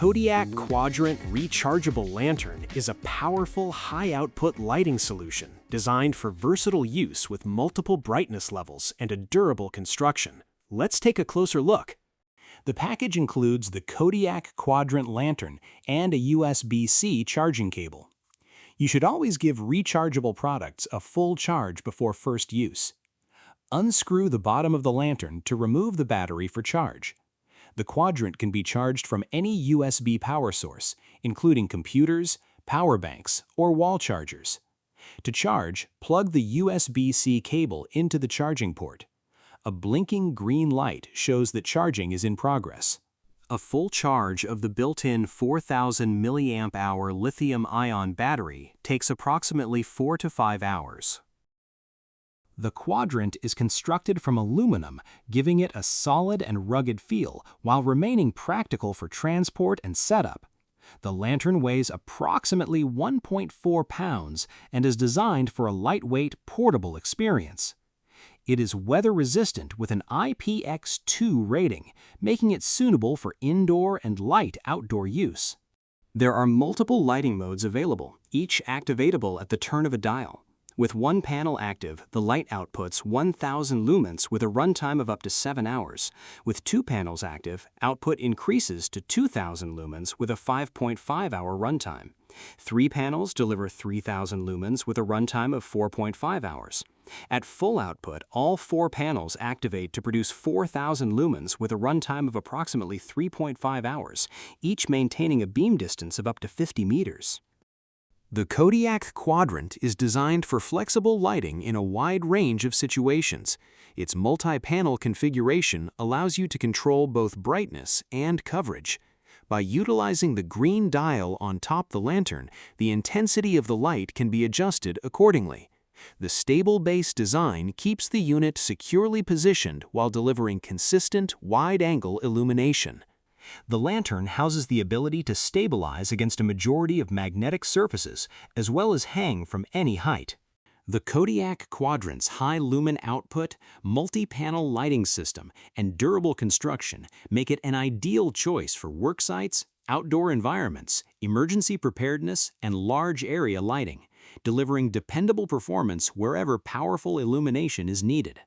Kodiak Kuadrant rechargeable lantern is a powerful, high-output lighting solution designed for versatile use with multiple brightness levels and a durable construction. Let's take a closer look. The package includes the Kodiak Kuadrant lantern and a USB-C charging cable. You should always give rechargeable products a full charge before first use. Unscrew the bottom of the lantern to remove the battery for charge. The Kuadrant can be charged from any USB power source, including computers, power banks, or wall chargers. To charge, plug the USB-C cable into the charging port. A blinking green light shows that charging is in progress. A full charge of the built-in 4,000 mAh lithium-ion battery takes approximately 4 to 5 hours. The Kuadrant is constructed from aluminum, giving it a solid and rugged feel while remaining practical for transport and setup. The lantern weighs approximately 1.4 pounds and is designed for a lightweight, portable experience. It is weather-resistant with an IPX2 rating, making it suitable for indoor and light outdoor use. There are multiple lighting modes available, each activatable at the turn of a dial. With one panel active, the light outputs 1,000 lumens with a runtime of up to 7 hours. With two panels active, output increases to 2,000 lumens with a 5.5-hour runtime. Three panels deliver 3,000 lumens with a runtime of 4.5 hours. At full output, all four panels activate to produce 4,000 lumens with a runtime of approximately 3.5 hours, each maintaining a beam distance of up to 50 meters. The Kodiak Kuadrant is designed for flexible lighting in a wide range of situations. Its multi-panel configuration allows you to control both brightness and coverage. By utilizing the green dial on top the lantern, the intensity of the light can be adjusted accordingly. The stable base design keeps the unit securely positioned while delivering consistent, wide-angle illumination. The lantern houses the ability to stabilize against a majority of magnetic surfaces, as well as hang from any height. The Kodiak Kuadrant's high lumen output, multi-panel lighting system, and durable construction make it an ideal choice for work sites, outdoor environments, emergency preparedness, and large area lighting, delivering dependable performance wherever powerful illumination is needed.